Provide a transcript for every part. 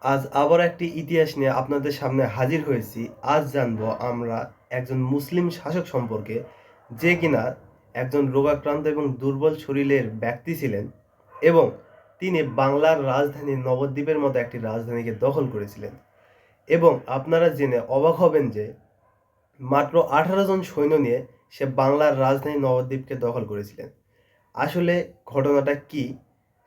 আজ আবার একটি ইতিহাস নিয়ে আপনাদের সামনে হাজির হয়েছি। আজ জানবো আমরা একজন মুসলিম শাসক সম্পর্কে, যে কিনা একজন রোগাক্রান্ত এবং দুর্বল শরীরের ব্যক্তি ছিলেন এবং তিনি বাংলার রাজধানী নবদ্বীপের মতো একটি রাজধানীকে দখল করেছিলেন। এবং আপনারা জেনে অবাক হবেন যে মাত্র 18 জন সৈন্য নিয়ে সে বাংলার রাজধানী নবদ্বীপকে দখল করেছিলেন। আসলে ঘটনাটা কি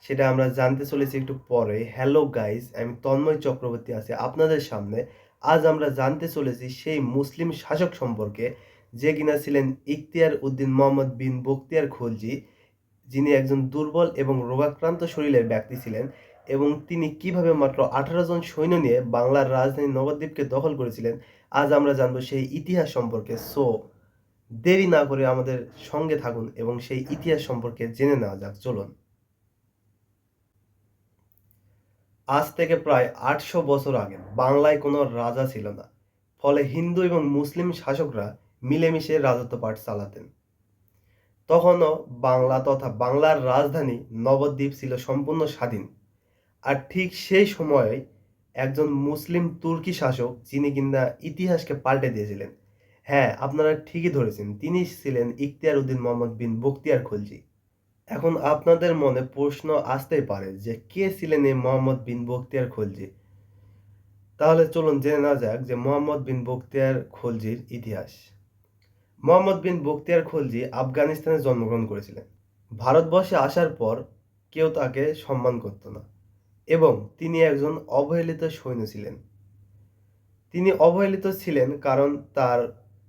সেটা আমরা জানতে চলেছি একটু পরে। হ্যালো গাইস, আমি তন্ময় চক্রবর্তী আছি আপনাদের সামনে। আজ আমরা জানতে চলেছি সেই মুসলিম শাসক সম্পর্কে, যে কিনা ছিলেন ইখতিয়ার উদ্দিন মোহাম্মদ বিন বখতিয়ার খলজি, যিনি একজন দুর্বল এবং রোগাক্রান্ত শরীরের ব্যক্তি ছিলেন এবং তিনি কিভাবে মাত্র 18 জন সৈন্য নিয়ে বাংলার রাজধানী নবদ্বীপকে দখল করেছিলেন। আজ আমরা জানবো সেই ইতিহাস সম্পর্কে। দেরি না করে আমাদের সঙ্গে থাকুন এবং সেই ইতিহাস সম্পর্কে জেনে নেওয়া যাক। চলুন। আজ থেকে প্রায় 800 বছর আগে বাংলায় কোনো রাজা ছিল না। ফলে হিন্দু এবং মুসলিম শাসকরা মিলেমিশে রাজত্বপাঠ চালাতেন। তখনও বাংলা তথা বাংলার রাজধানী নবদ্বীপ ছিল সম্পূর্ণ স্বাধীন। আর ঠিক সেই সময়ে একজন মুসলিম তুর্কি শাসক, যিনি কিনা ইতিহাসকে পাল্টে দিয়েছিলেন। হ্যাঁ, আপনারা ঠিকই ধরেছেন, তিনি ছিলেন ইখতিয়ার উদ্দিন মোহাম্মদ বিন বখতিয়ার খলজি। এখন আপনাদের মনে প্রশ্ন আসতেই পারে যে কে ছিলেন এই মোহাম্মদ বিন বখতিয়ার খলজি। তাহলে চলুন জেনে নেওয়া যাক যে মোহাম্মদ বিন বখতিয়ার খলজির ইতিহাস। মোহাম্মদ বিন বখতিয়ার খলজি আফগানিস্তানে জন্মগ্রহণ করেছিলেন। ভারতবর্ষে আসার পর কেউ তাকে সম্মান করত না এবং তিনি একজন অবহেলিত সৈন্য ছিলেন। তিনি অবহেলিত ছিলেন কারণ তার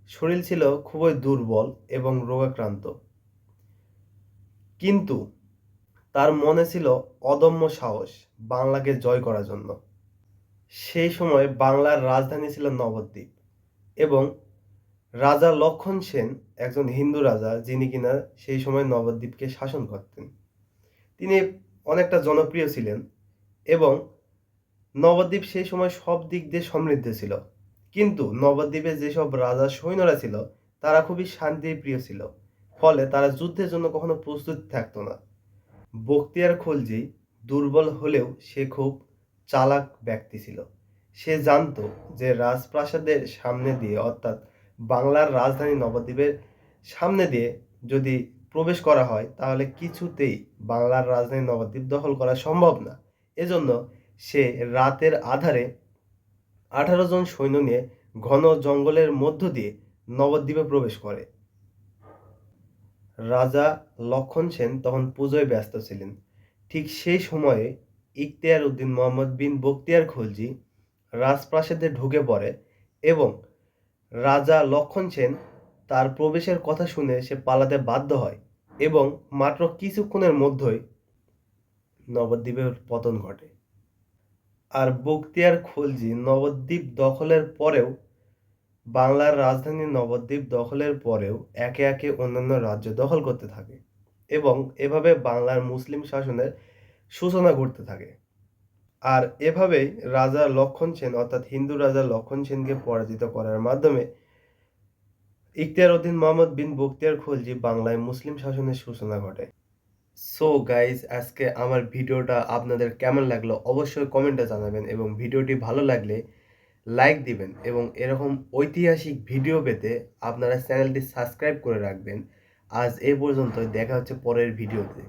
শরীর ছিল খুবই দুর্বল এবং রোগাক্রান্ত, কিন্তু তার মনে ছিল অদম্য সাহস বাংলাকে জয় করার জন্য। সেই সময় বাংলার রাজধানী ছিল নবদ্বীপ এবং রাজা লক্ষণ সেন একজন হিন্দু রাজা, যিনি কিনা সেই সময় নবদ্বীপকে শাসন করতেন। তিনি অনেকটা জনপ্রিয় ছিলেন এবং নবদ্বীপ সেই সময় সব দিক দিয়ে সমৃদ্ধ ছিল। কিন্তু নবদ্বীপে যেসব রাজা সৈন্যরা ছিল তারা খুবই শান্তিপ্রিয় ছিল, ফলে তারা যুদ্ধের জন্য কখনো প্রস্তুত থাকতো না। বখতিয়ার খলজি দুর্বল হলেও সে খুব চালাক ব্যক্তি ছিল। সে জানতো যে রাজপ্রাসাদের সামনে দিয়ে, অর্থাৎ বাংলার রাজধানী নবদ্বীপের সামনে দিয়ে যদি প্রবেশ করা হয় তাহলে কিছুতেই বাংলার রাজধানী নবদ্বীপ দখল করা সম্ভব না। এজন্য সে রাতের আধারে 18 জন সৈন্য নিয়ে ঘন জঙ্গলের মধ্য দিয়ে নবদ্বীপে প্রবেশ করে। রাজা লক্ষণ সেন তখন পুজোয় ব্যস্ত ছিলেন। ঠিক সেই সময়ে ইখতিয়ার উদ্দিন মোহাম্মদ বিন বখতিয়ার খলজি রাজপ্রাসাদে ঢুকে পড়ে এবং রাজা লক্ষণ সেন তার প্রবেশের কথা শুনে সে পালাতে বাধ্য হয় এবং মাত্র কিছুক্ষণের মধ্যেই নবদ্বীপের পতন ঘটে। আর বখতিয়ার খলজি নবদ্বীপ দখলের পরেও, বাংলার রাজধানী নবদ্বীপ দখলের পরেও একে একে অন্যান্য রাজ্য দখল করতে থাকে এবং এভাবে বাংলার মুসলিম শাসনের সূচনা ঘটতে থাকে। আর এভাবেই রাজা লক্ষণ সেন, অর্থাৎ হিন্দু রাজা লক্ষণ সেনকে পরাজিত করার মাধ্যমে ইখতিয়ার উদ্দিন মোহাম্মদ বিন বখতিয়ার খলজি বাংলায় মুসলিম শাসনের সূচনা ঘটে। সো গাইজ, আজকে আমার ভিডিওটা আপনাদের কেমন লাগলো অবশ্যই কমেন্টে জানাবেন এবং ভিডিওটি ভালো লাগলে লাইক দিবেন এবং এরকম ঐতিহাসিক ভিডিও পেতে আপনারা চ্যানেলটি সাবস্ক্রাইব করে রাখবেন। আজ এই পর্যন্তই, দেখা হচ্ছে পরের ভিডিওতে।